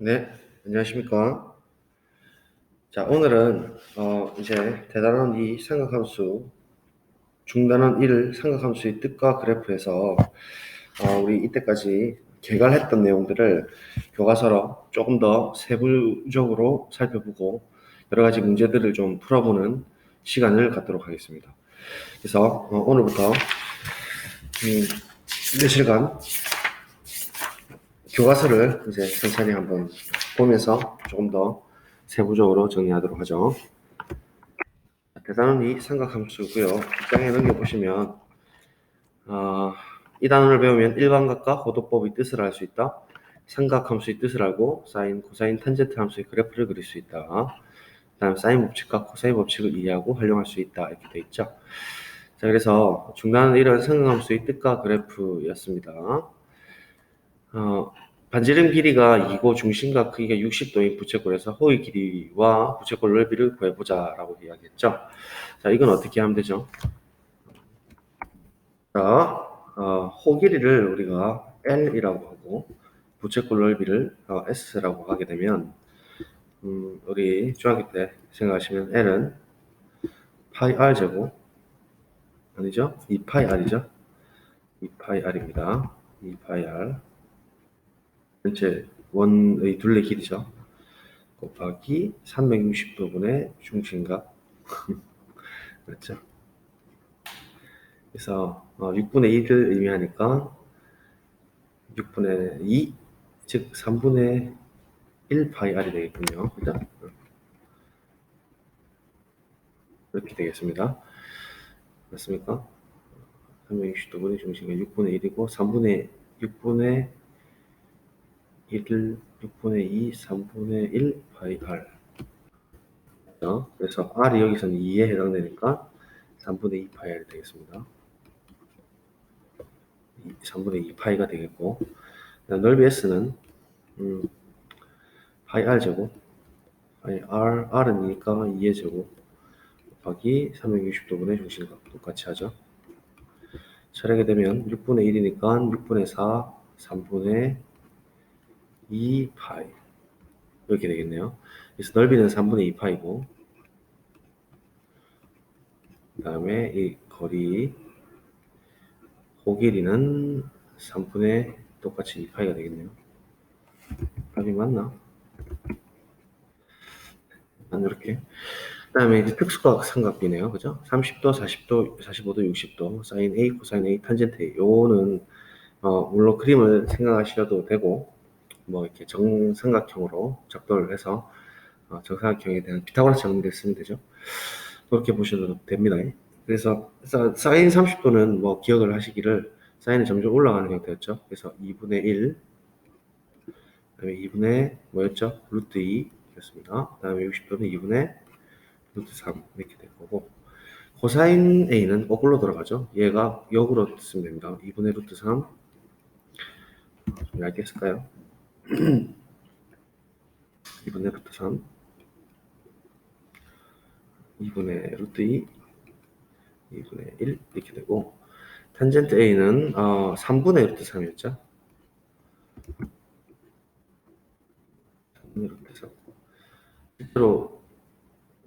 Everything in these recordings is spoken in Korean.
네, 안녕하십니까. 자, 오늘은 이제 대단한 이 삼각함수, 중단한 1 삼각함수의 뜻과 그래프에서 우리 이때까지 개괄했던 내용들을 교과서로 조금 더 세부적으로 살펴보고 여러 가지 문제들을 좀 풀어보는 시간을 갖도록 하겠습니다. 그래서 오늘부터 며칠간 교과서를 이제 천천히 한번 보면서 조금 더 세부적으로 정리하도록 하죠. 대단한 이 삼각함수고요. 뒷장에 넘겨보시면 이 단원을 배우면 일반각과 호도법의 뜻을 알 수 있다. 삼각함수의 뜻을 알고 사인, 코사인, 탄젠트 함수의 그래프를 그릴 수 있다. 그 다음 사인 법칙과 코사인 법칙을 이해하고 활용할 수 있다. 이렇게 되어 있죠. 자, 그래서 중단은 이런 삼각함수의 뜻과 그래프였습니다. 반지름 길이가 2고 중심과 크기가 60도인 부채꼴에서 호의 길이와 부채꼴 넓이를 구해보자라고 이야기했죠. 자, 이건 어떻게 하면 되죠? 자, 호 길이를 우리가 L이라고 하고 부채꼴 넓이를 S라고 하게 되면 우리 중학교 때 생각하시면 L은 파이 R 제곱 아니죠? 2파이 R이죠? 2파이 R입니다. 2파이 R 전체 원의 둘레 길이죠. 곱하기 360도분의 중심각 그렇죠? 그래서 6분의 1을 의미하니까 6분의 2, 즉 3분의 1 파이 R이 되겠군요. 그죠? 이렇게 되겠습니다. 맞습니까? 360도분의 중심각 6분의 1이고 3분의 6분의 1을 6분의 2, 3분의 1 파이 R 그래서 R이 여기서는 2에 해당되니까 3분의 2 파이 R이 되겠습니다. 3분의 2 파이가 되겠고 넓이 S는 파이 R 제곱 파이 R, R은 2니까 2의 제곱 곱하기 360도분의 중심각 똑같이 하죠. 처리하게 되면 6분의 1이니까 6분의 4, 3분의 2 파이 이렇게 되겠네요. 그래서 넓이는 3분의 2 파이고 그 다음에 이 거리 호 길이는 3분의 똑같이 2 파이가 되겠네요. 답이 맞나? 이렇게. 그 다음에 이제 특수각 삼각비네요. 그죠? 30도, 40도, 45도, 60도, 사인 A, 코사인 A, 탄젠트 A. 요거는 물론 그림을 생각하셔도 되고 뭐 이렇게 정삼각형으로 작도를 해서 정삼각형에 대한 피타고라스 정리를 쓰면 되죠. 그렇게 보셔도 됩니다. 그래서 사인 30도는 뭐 기억을 하시기를 사인이 점점 올라가는 형태였죠. 그래서 2분의 1 그다음에 2분의 뭐였죠? 루트 2 였습니다. 그 다음에 60도는 2분의 루트 3 이렇게 될 거고 코사인 A는 거꾸로 돌아가죠. 얘가 역으로 쓰면 됩니다. 2분의 루트 3 좀 얇게 쓸까요? 2분의 루트 3 2분의 루트 2 2분의 1 이렇게 되고 탄젠트 A는 3분의 루트 3이었죠. 3분의 루트 3 실제로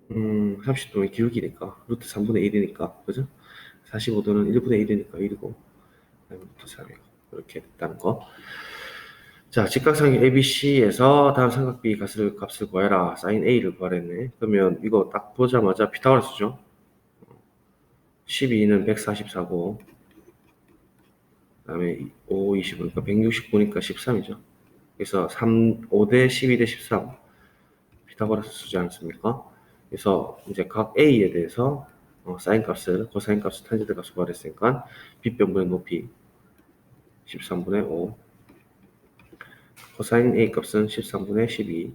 30도는 기울기니까 루트 3분의 1이니까 그죠? 45도는 1분의 1이니까 1이고 루트 3이고 이렇게 됐다는 거. 자, 직각삼각 ABC에서 다음 삼각비 값을 구해라. 사인 A를 구하랬네. 그러면 이거 딱 보자마자 피타고라스죠. 12는 144고 그 다음에 5, 20이니까 169니까 13이죠. 그래서 5대 12대 13 피타고라스 쓰지 않습니까? 그래서 이제 각 A에 대해서 사인 값을, 코사인 값을, 탄젠트 값을 구하랬으니까 빗변분의 높이 13분의 5 코사인 A 값은 13분의 12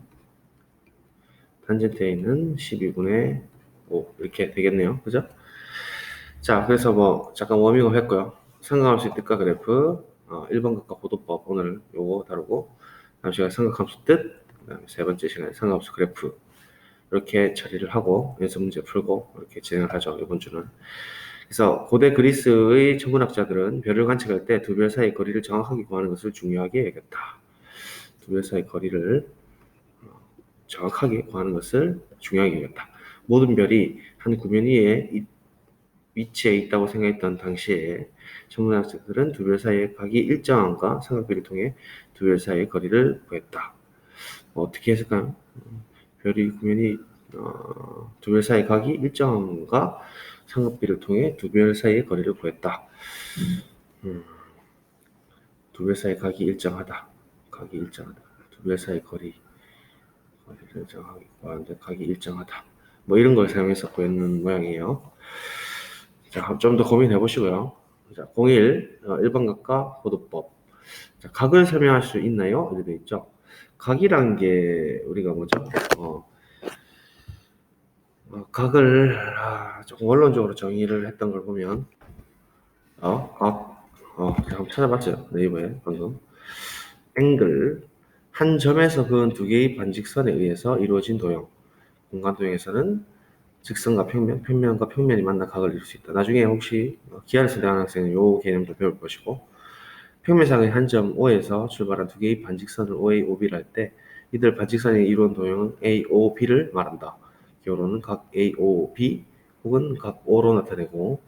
탄젠트 A는 12분의 5 이렇게 되겠네요. 그죠? 자, 그래서 뭐 잠깐 워밍업 했고요. 삼각함수의 뜻과 그래프, 1번 각과 호도법 오늘 요거 다루고 다음 시간에 삼각함수 뜻, 그다음에 세 번째 시간에 삼각함수 그래프 이렇게 처리를 하고 연습 문제 풀고 이렇게 진행을 하죠. 이번 주는. 그래서 고대 그리스의 천문학자들은 별을 관측할 때 두 별 사이의 거리를 정확하게 구하는 것을 중요하게 여겼다. 두 별 사이의 거리를 정확하게 구하는 것을 중요하게 여겼다. 모든 별이 한 구면 위에 위치해 있다고 생각했던 당시에 천문학자들은 두 별 사이의 각이 일정함과 삼각비를 통해 두 별 사이의 거리를 구했다. 어떻게 했을까요? 별이 구면이 두 별 사이의 각이 일정함과 삼각비를 통해 두 별 사이의 거리를 구했다. 두 별 사이의 각이 일정하다. 각이 일정하다. 두 별 사이의 거리를 정하는데 각이 일정하다. 뭐 이런 걸 사용해서 구했는 모양이에요. 자, 좀 더 고민해 보시고요. 자, 01 일반각과 호도법. 자, 각을 설명할 수 있나요? 이렇게 돼 있죠. 각이란 게 우리가 뭐죠? 각을 조금 원론적으로 정의를 했던 걸 보면 제가 한번 찾아봤죠. 네이버에 방금 앵글 한 점에서 그은 두 개의 반직선에 의해서 이루어진 도형. 공간 도형에서는 직선과 평면, 평면과 평면이 만나 각을 이룰 수 있다. 나중에 혹시 기하를 선택하는 학생은 이 개념도 배울 것이고 평면상의 한 점 O에서 출발한 두 개의 반직선을 OA, OB를 할 때 이들 반직선이 이루은 도형은 AOB를 말한다. 기호로는 각 AOB 혹은 각 O로 나타내고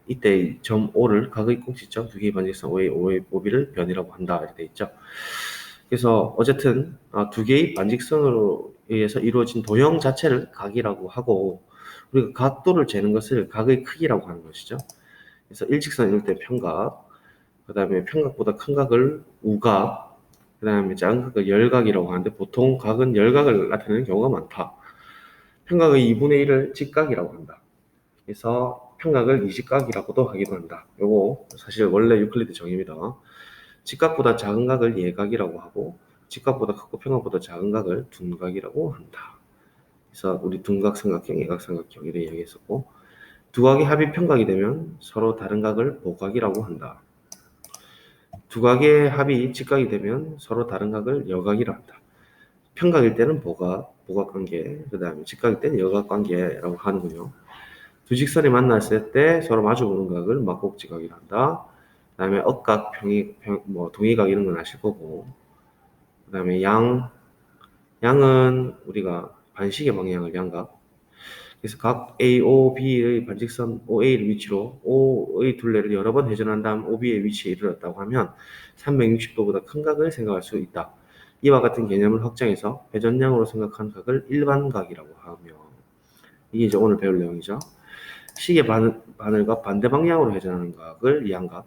이때 점 O를 각의 꼭지점 두 개의 반직선 OA, OB를 변이라고 한다. 이렇게 돼 있죠. 그래서 어쨌든 두 개의 반직선으로 의해서 이루어진 도형 자체를 각이라고 하고 우리가 각도를 재는 것을 각의 크기라고 하는 것이죠. 그래서 일직선 이룰 때 평각, 그 다음에 평각보다 큰 각을 우각, 그 다음에 작은 각을 열각이라고 하는데 보통 각은 열각을 나타내는 경우가 많다. 평각의 2분의 1을 직각이라고 한다. 그래서 평각을 이직각이라고도 하기도 한다. 요거 사실 원래 유클리드 정의입니다. 직각보다 작은 각을 예각이라고 하고 직각보다 크고 평각보다 작은 각을 둔각이라고 한다. 그래서 우리 둔각 삼각형, 예각 삼각형 이런 이야기했었고 두 각의 합이 평각이 되면 서로 다른 각을 보각이라고 한다. 두 각의 합이 직각이 되면 서로 다른 각을 여각이라 한다. 평각일 때는 보각관계, 그 다음에 직각일 때는 여각관계라고 하는군요. 두 직선이 만났을 때 서로 마주보는 각을 막곡지각이라 한다. 그 다음에 억각, 동의각 이런 건 아실 거고. 그 다음에 양은 우리가 반시계 방향을 양각. 그래서 각 AOB의 반직선 OA를 위치로 O의 둘레를 여러 번 회전한 다음 OB의 위치에 이르렀다고 하면 360도보다 큰 각을 생각할 수 있다. 이와 같은 개념을 확장해서 회전량으로 생각한 각을 일반각이라고 하며 이게 이제 오늘 배울 내용이죠. 시계 바늘과 반대 방향으로 회전하는 각을 양각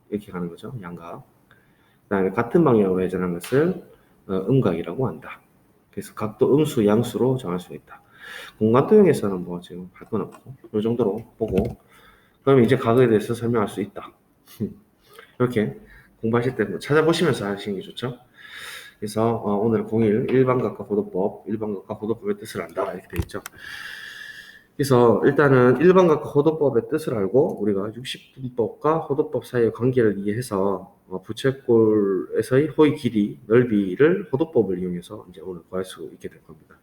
이렇게 가는 거죠. 양각. 그 다음에 같은 방향으로 회전하는 것을 음각이라고 한다. 그래서 각도 음수, 양수로 정할 수 있다. 공간 도형에서는 뭐 지금 할 건 없고 이 정도로 보고 그럼 이제 각에 대해서 설명할 수 있다. 이렇게 공부하실 때 뭐 찾아보시면서 하시는 게 좋죠. 그래서 오늘 01 일반각과 호도법, 일반각과 호도법의 뜻을 안다 이렇게 되어 있죠. 그래서 일단은 일반각과 호도법의 뜻을 알고 우리가 60분법과 호도법 사이의 관계를 이해해서 부채꼴에서의 호의 길이, 넓이를 호도법을 이용해서 이제 오늘 구할 수 있게 될 겁니다.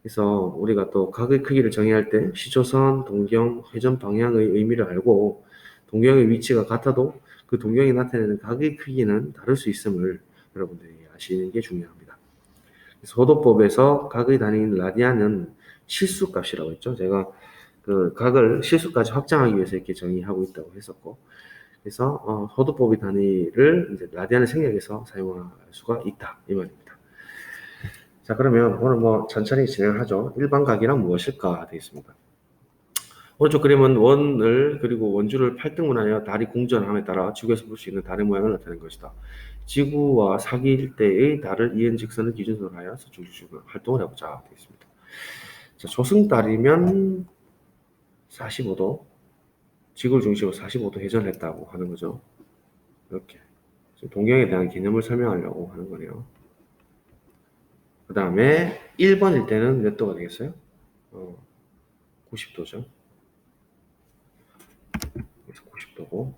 그래서 우리가 또 각의 크기를 정의할 때 시조선, 동경, 회전 방향의 의미를 알고 동경의 위치가 같아도 그 동경이 나타내는 각의 크기는 다를 수 있음을 여러분들이 아시는 게 중요합니다. 그래서 호도법에서 각의 단위인 라디안은 실수값이라고 했죠. 제가 그 각을 실수까지 확장하기 위해서 이렇게 정의하고 있다고 했었고, 그래서 호도법의 단위를 이제 라디안을 생략해서 사용할 수가 있다 이 말입니다. 자, 그러면 오늘 뭐 천천히 진행을 하죠. 일반각이란 무엇일까 되어 있습니다. 오른쪽 그림은 원을 그리고 원주를 8등분하여 달이 공전함에 따라 지구에서 볼 수 있는 달의 모양을 나타낸 것이다. 지구와 사귈 때의 달을 이은 직선을 기준으로 하여 서충지축 활동을 해보자 되어 있습니다. 자, 조승달이면 45도, 지구를 중심으로 45도 회전했다고 하는 거죠. 이렇게 동경에 대한 개념을 설명하려고 하는 거네요. 그 다음에 1번일 때는 몇 도가 되겠어요? 90도죠. 그래서 90도고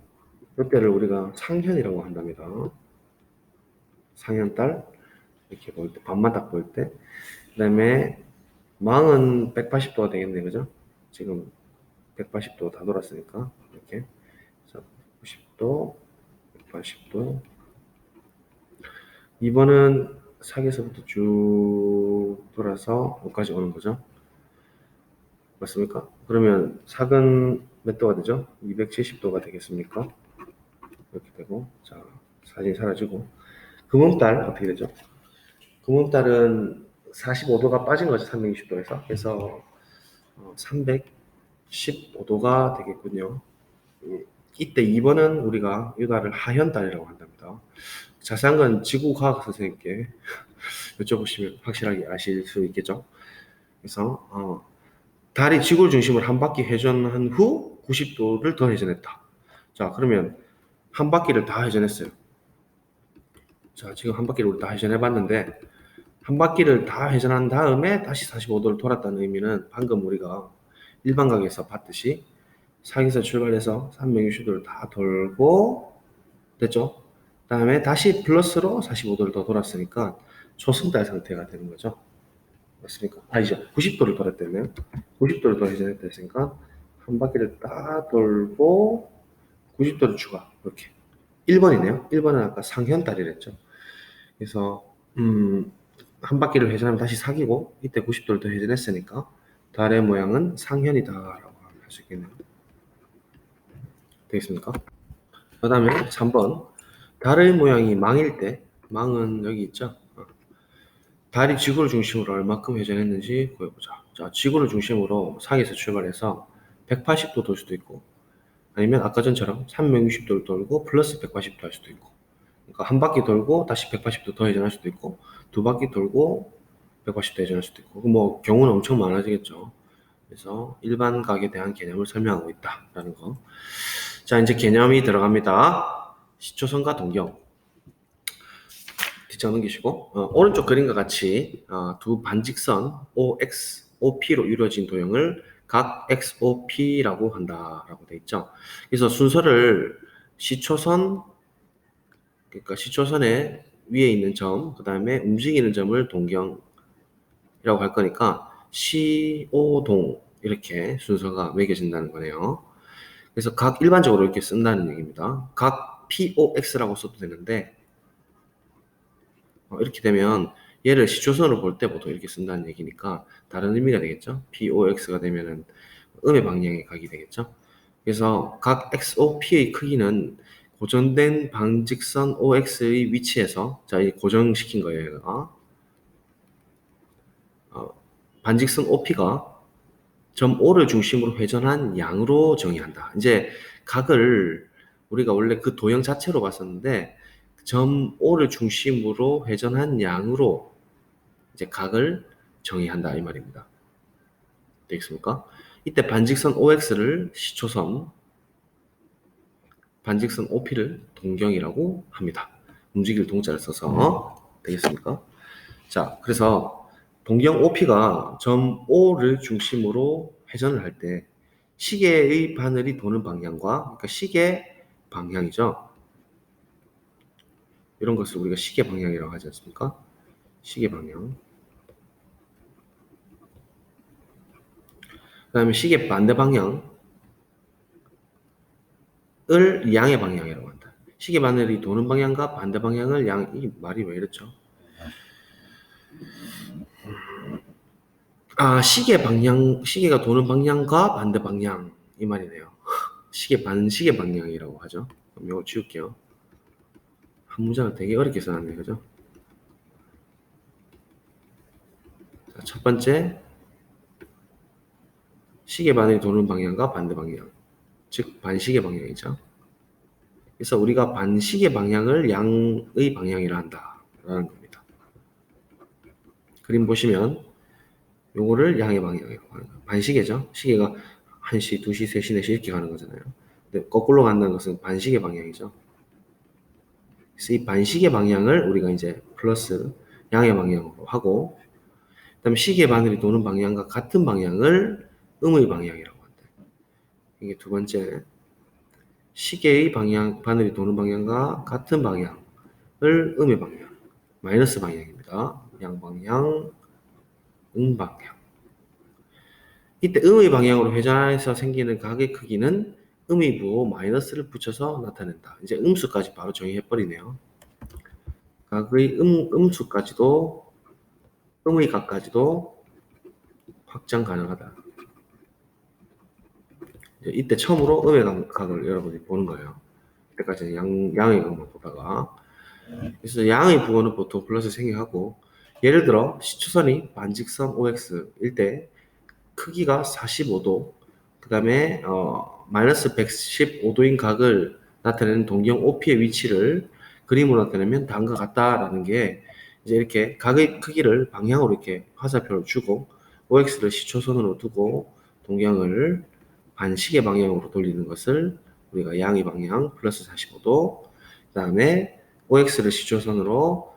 이때를 우리가 상현이라고 한답니다. 상현달 이렇게 볼 때, 반만 딱 볼 때. 그 다음에 망은 180도가 되겠네, 그죠? 지금 180도 다 돌았으니까 이렇게. 그래서 90도, 180도. 2번은 사계서부터 쭉 쭉 돌아서 여기까지 오는 거죠. 맞습니까? 그러면 사근 몇 도가 되죠? 270도가 되겠습니까? 이렇게 되고, 자, 사진이 사라지고. 금음달 어떻게 되죠? 금음달은 45도가 빠진 거죠, 360도에서. 그래서 315도가 되겠군요. 이때 2번은 우리가 이 달을 하현달이라고 한답니다. 자세한 건 지구과학 선생님께 여쭤보시면 확실하게 아실 수 있겠죠. 그래서 달이 지구를 중심으로 한 바퀴 회전한 후 90도를 더 회전했다. 자, 그러면 한 바퀴를 다 회전했어요. 자, 지금 한 바퀴를 우리 다 회전해봤는데 한 바퀴를 다 회전한 다음에 다시 45도를 돌았다는 의미는 방금 우리가 일반각에서 봤듯이 상에서 출발해서 360도를 다 돌고 됐죠? 다음에 다시 플러스로 45도를 더 돌았으니까 초승달 상태가 되는 거죠. 맞습니까? 아니죠. 90도를 돌았다네요. 90도를 더 회전했다 했으니까 한 바퀴를 딱 돌고 90도를 추가. 이렇게. 1번이네요. 1번은 아까 상현달이랬죠. 그래서 한 바퀴를 회전하면 다시 사귀고 이때 90도를 더 회전했으니까 달의 모양은 상현이다라고 할 수 있겠네요. 되겠습니까? 그 다음에 3번 달의 모양이 망일 때 망은 여기 있죠. 달이 지구를 중심으로 얼마큼 회전했는지 구해보자. 자, 지구를 중심으로 상에서 출발해서 180도 돌 수도 있고 아니면 아까 전처럼 360도를 돌고 플러스 180도 할 수도 있고 그러니까 한 바퀴 돌고 다시 180도 더 회전할 수도 있고 두 바퀴 돌고 180도 회전할 수도 있고 뭐 경우는 엄청 많아지겠죠. 그래서 일반각에 대한 개념을 설명하고 있다라는 거. 자, 이제 개념이 들어갑니다. 시초선과 동경. 뒷장 넘기시고 오른쪽 그림과 같이 두 반직선 OX, OP로 이루어진 도형을 각 XOP라고 한다라고 돼 있죠. 그래서 순서를 시초선, 그러니까 시초선의 위에 있는 점, 그 다음에 움직이는 점을 동경이라고 할 거니까 CO동 이렇게 순서가 매겨진다는 거네요. 그래서 각 일반적으로 이렇게 쓴다는 얘기입니다. 각 POX라고 써도 되는데 이렇게 되면 얘를 시초선으로 볼 때 보통 이렇게 쓴다는 얘기니까 다른 의미가 되겠죠. POX가 되면은 음의 방향의 각이 되겠죠. 그래서 각 XOP의 크기는 고정된 방직선 OX의 위치에서 자, 이 고정시킨 거예요. 반직선 OP가 점 O를 중심으로 회전한 양으로 정의한다. 이제 각을 우리가 원래 그 도형 자체로 봤었는데 점 O를 중심으로 회전한 양으로 이제 각을 정의한다 이 말입니다. 되겠습니까? 이때 반직선 OX를 시초선, 반직선 OP를 동경이라고 합니다. 움직일 동자를 써서 되겠습니까? 자, 그래서 동경 OP가 점 O를 중심으로 회전을 할 때 시계의 바늘이 도는 방향과 그러니까 시계 방향이죠. 이런 것을 우리가 시계 방향이라고 하지 않습니까? 시계 방향. 그 다음에 시계 반대 방향을 양의 방향이라고 한다. 시계 바늘이 도는 방향과 반대 방향을 이 말이 왜 이렇죠? 시계가 도는 방향과 반대 방향 이 말이네요. 시계 방향이라고 하죠. 그럼 이거 지울게요. 한 문장을 되게 어렵게 써놨네, 그죠? 자, 첫 번째, 시계 바늘이 도는 방향과 반대 방향, 즉 반시계 방향이죠. 그래서 우리가 반시계 방향을 양의 방향이라 한다라는 겁니다. 그림 보시면 요거를 양의 방향이라고 하는 거예요. 반시계죠. 시계가 1시, 2시, 3시, 4시 이렇게 가는 거잖아요. 근데 거꾸로 간다는 것은 반시계 방향이죠. 그래서 이 반시계 방향을 우리가 이제 플러스 양의 방향으로 하고 그다음에 시계 바늘이 도는 방향과 같은 방향을 음의 방향이라고 한다. 이게 두 번째 시계의 바늘이 도는 방향과 같은 방향을 음의 방향, 마이너스 방향입니다. 양방향, 음방향. 이때 음의 방향으로 회전해서 생기는 각의 크기는 음의 부호 마이너스를 붙여서 나타낸다. 이제 음수까지 바로 정의해버리네요. 각의 음수까지도 음의 각까지도 확장 가능하다. 이때 처음으로 음의 각을 여러분이 보는 거예요. 이때까지는 양의 각만 보다가. 그래서 양의 부호는 보통 플러스 생략하고, 예를 들어 시초선이 반직선 OX일 때 크기가 45도, 그 다음에 마이너스 115도인 각을 나타내는 동경 OP의 위치를 그림으로 나타내면 다음과 같다라는 게, 이제 이렇게 각의 크기를 방향으로 이렇게 화살표를 주고 OX를 시초선으로 두고 동경을 반시계 방향으로 돌리는 것을 우리가 양의 방향 플러스 45도, 그 다음에 OX를 시초선으로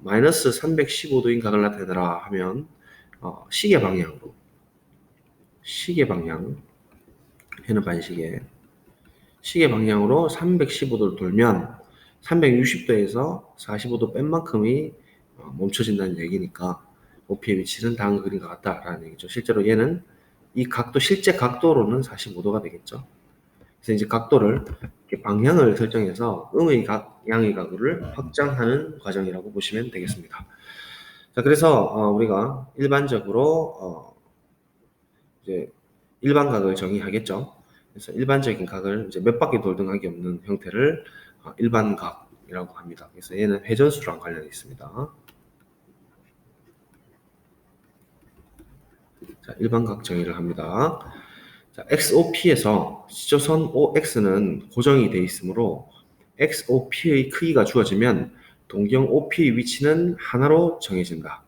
마이너스 315도인 각을 나타내라 하면 시계 방향으로, 시계 방향, 해는 반시계, 시계 방향으로 315도를 돌면 360도에서 45도 뺀 만큼이 멈춰진다는 얘기니까 OP의 위치는 다음 그림과 같다라는 얘기죠. 실제로 얘는 이 각도, 실제 각도로는 45도가 되겠죠. 그래서 이제 각도를 이렇게 방향을 설정해서 음의 각, 양의 각을 확장하는 과정이라고 보시면 되겠습니다. 자, 그래서 우리가 일반적으로 이제 일반 각을 정의하겠죠. 그래서 일반적인 각을 이제 몇 바퀴 돌든 각이 없는 형태를 일반 각이라고 합니다. 그래서 얘는 회전수랑 관련이 있습니다. 자, 일반 각 정의를 합니다. 자, XOP에서 시초선 OX는 고정이 되어 있으므로 XOP의 크기가 주어지면 동경 OP의 위치는 하나로 정해진다.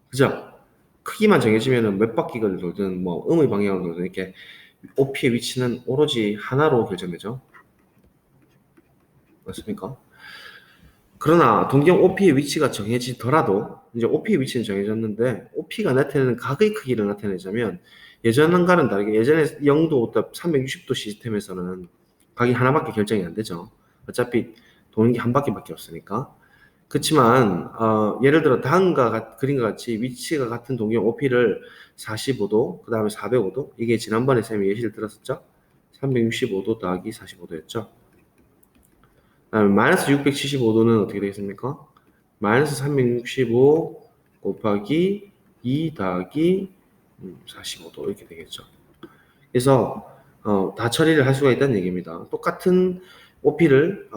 그죠? 크기만 정해지면 몇 바퀴를 돌든 뭐 음의 방향으로 돌든 이렇게 OP의 위치는 오로지 하나로 결정되죠. 맞습니까? 그러나 동경 OP의 위치가 정해지더라도 이제 OP의 위치는 정해졌는데 OP가 나타내는 각의 크기를 나타내자면 예전과는 다르게 예전에 0도, 360도 시스템에서는 각이 하나밖에 결정이 안 되죠. 어차피 도는 게 한 바퀴밖에 없으니까. 그렇지만 예를 들어 다음과 그림과 같이 위치가 같은 동경 OP를 45도, 그 다음에 405도, 이게 지난번에 쌤이 예시를 들었었죠. 365도 더하기 45도였죠. 마이너스 675도는 어떻게 되겠습니까? 마이너스 365 곱하기 2 더하기 45도 이렇게 되겠죠. 그래서 다 처리를 할 수가 있다는 얘기입니다. 똑같은 OP를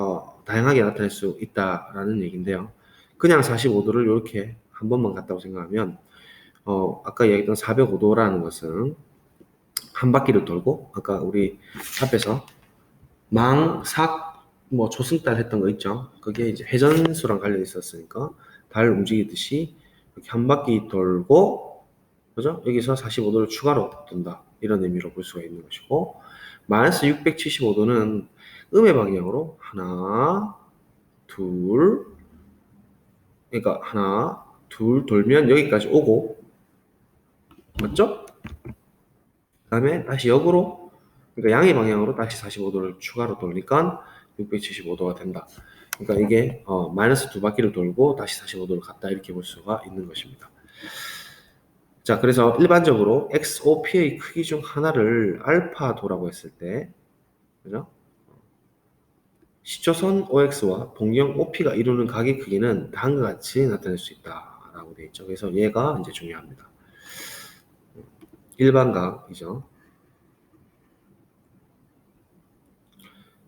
다양하게 나타낼 수 있다라는 얘기인데요. 그냥 45도를 이렇게 한 번만 갔다고 생각하면 아까 얘기했던 405도라는 것은 한 바퀴를 돌고 아까 우리 앞에서 망삭 뭐 초승달 했던 거 있죠. 그게 이제 회전수랑 관련이 있었으니까 달 움직이듯이 이렇게 한 바퀴 돌고 그죠? 여기서 45도를 추가로 돈다. 이런 의미로 볼 수가 있는 것이고 마이너스 675도는 음의 방향으로 하나, 둘, 그러니까 하나, 둘 돌면 여기까지 오고 맞죠? 그 다음에 다시 역으로 그러니까 양의 방향으로 다시 45도를 추가로 돌리니까 675도가 된다. 그러니까 이게 마이너스 두 바퀴를 돌고 다시 45도를 갔다 이렇게 볼 수가 있는 것입니다. 자, 그래서 일반적으로 XOP의 크기 중 하나를 알파도라고 했을 때, 그죠? 시초선 OX와 동경 OP가 이루는 각의 크기는 다음과 같이 나타낼 수 있다라고 되어 있죠. 그래서 얘가 이제 중요합니다. 일반각이죠.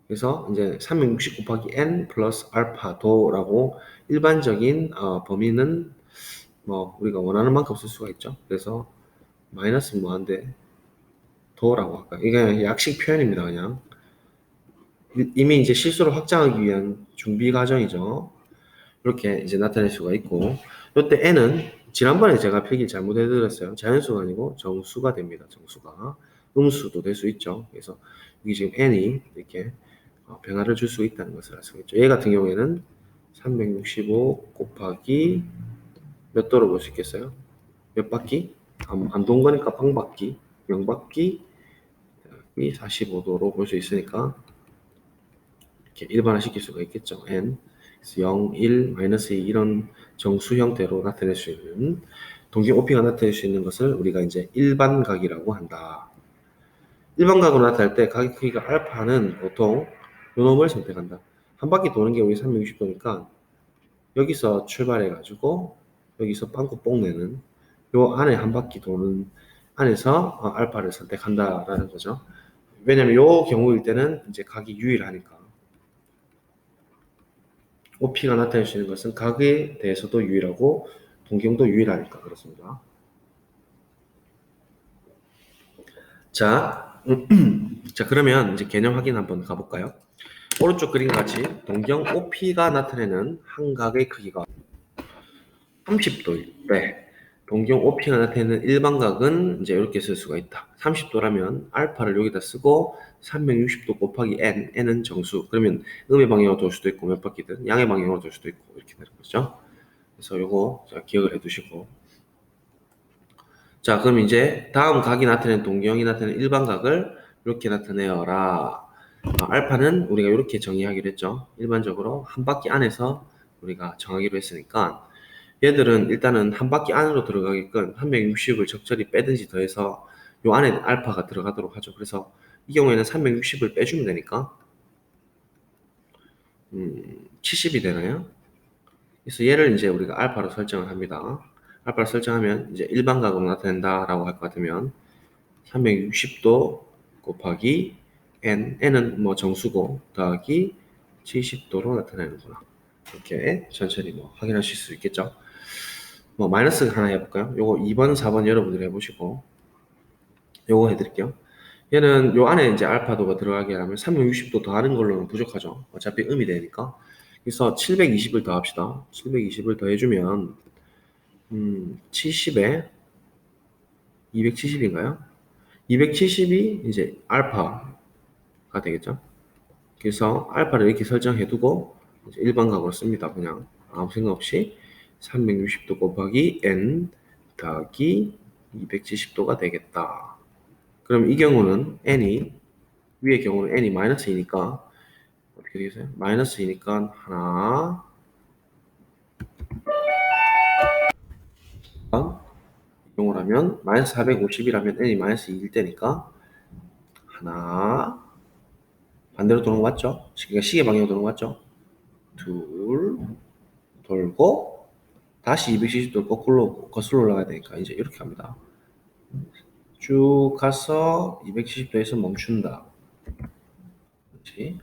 그래서 이제 360 곱하기 n 플러스 알파도라고 일반적인 범위는 뭐 우리가 원하는 만큼 쓸 수가 있죠. 그래서 마이너스 뭐한데 도라고 할까? 이게 약식 표현입니다. 그냥 이미 이제 실수를 확장하기 위한 준비 과정이죠. 이렇게 이제 나타낼 수가 있고 이때 n은 지난번에 제가 필기 잘못해드렸어요. 자연수가 아니고 정수가 됩니다. 정수가 음수도 될 수 있죠. 그래서 여기 지금 n이 이렇게 변화를 줄 수 있다는 것을 알 수가 있죠. 얘 같은 경우에는 365 곱하기 몇 도로 볼 수 있겠어요? 몇 바퀴? 안 돈 거니까 방바퀴, 0바퀴, 45도로 볼 수 있으니까 이렇게 일반화 시킬 수가 있겠죠. n 0, 1, 마이너스 2 이런 정수 형태로 나타낼 수 있는 동경 OP가 나타낼 수 있는 것을 우리가 이제 일반각이라고 한다. 일반각으로 나타날 때 각의 크기가 알파는 보통 요놈을 선택한다. 한 바퀴 도는 게 우리 360도니까 여기서 출발해 가지고 여기서 빵꾸 뽕 내는 요 안에 한 바퀴 도는 안에서 알파를 선택한다라는 거죠. 왜냐면 요 경우일 때는 이제 각이 유일하니까. OP가 나타낼 수 있는 것은 각에 대해서도 유일하고 동경도 유일하니까 그렇습니다. 자, 자 그러면 이제 개념 확인 한번 가볼까요? 오른쪽 그림과 같이 동경 OP가 나타내는 한 각의 크기가 30도일 때 동경 OP가 나타내는 일반각은 이제 이렇게 쓸 수가 있다. 30도라면 알파를 여기다 쓰고 360도 곱하기 n은 정수. 그러면 음의 방향으로 돌 수도 있고 몇 바퀴든 양의 방향으로 돌 수도 있고 이렇게 되는 거죠. 그래서 요거 기억을 해두시고 자 그럼 이제 다음 각이 나타내는 동경이 나타내는 일반각을 이렇게 나타내어라. 알파는 우리가 이렇게 정의하기로 했죠. 일반적으로 한 바퀴 안에서 우리가 정하기로 했으니까 얘들은 일단은 한 바퀴 안으로 들어가게끔 360을 적절히 빼든지 더해서 요 안에 알파가 들어가도록 하죠. 그래서 이 경우에는 360을 빼주면 되니까 70이 되나요? 그래서 얘를 이제 우리가 알파로 설정을 합니다. 알파로 설정하면 이제 일반각으로 나타낸다라고 할 것 같으면 360도 곱하기 n은 뭐 정수고 더하기 70도로 나타내는구나. 이렇게 천천히 뭐 확인하실 수 있겠죠. 뭐 마이너스 하나 해볼까요? 요거 2번, 4번 여러분들이 해보시고 요거 해드릴게요. 얘는 요 안에 이제 알파도가 들어가게 하면 360도 더하는 걸로는 부족하죠. 어차피 음이 되니까. 그래서 720을 더합시다. 720을 더해주면 70에 270인가요? 270이 이제 알파가 되겠죠. 그래서 알파를 이렇게 설정해두고 일반각으로 씁니다. 그냥 아무 생각 없이 360도 곱하기 n 더하기 270도가 되겠다. 그럼 이 경우는 n이 위의 경우는 n이 마이너스 2니까 어떻게 되겠어요? 마이너스 2니까 하나 이 경우라면 마이너스 450이라면 n이 마이너스 2일 때니까 하나 반대로 도는 거 맞죠? 그러니까 시계 방향으로 도는 거 맞죠? 둘 돌고 다시 270도 거꾸로 거슬러 올라가야 되니까 이제 이렇게 합니다. 쭉 가서 270도에서 멈춘다. 그렇지?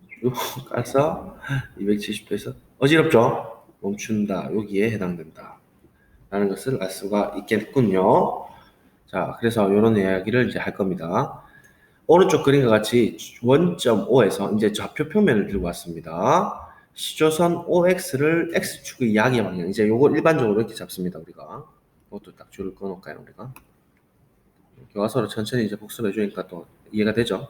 쭉 가서 270도에서 어지럽죠? 멈춘다. 여기에 해당된다. 라는 것을 알 수가 있겠군요. 자, 그래서 이런 이야기를 이제 할 겁니다. 오른쪽 그림과 같이 원점 O에서 이제 좌표 표면을 들고 왔습니다. 시조선 OX를 X축의 양의 방향. 이제 요거 일반적으로 이렇게 잡습니다, 우리가. 이것도 딱 줄을 꺼놓을까요, 우리가? 교과서로 천천히 이제 복습해 주니까 또 이해가 되죠?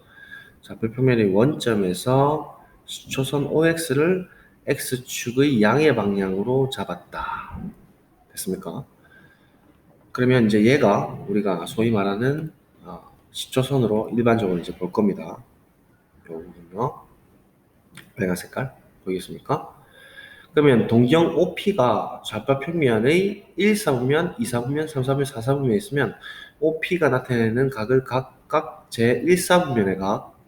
좌표 표면의 원점에서 시초선 OX를 X축의 양의 방향으로 잡았다. 됐습니까? 그러면 이제 얘가 우리가 소위 말하는 시초선으로 일반적으로 이제 볼 겁니다. 요거는요. 빨간 색깔 보이겠습니까? 그러면 동경 OP가 좌표 평면의 1, 4분면, 2, 4분면, 3, 4분면, 4, 4분면에 있으면 OP가 나타내는 각을 각각 제1, 4분면의 각,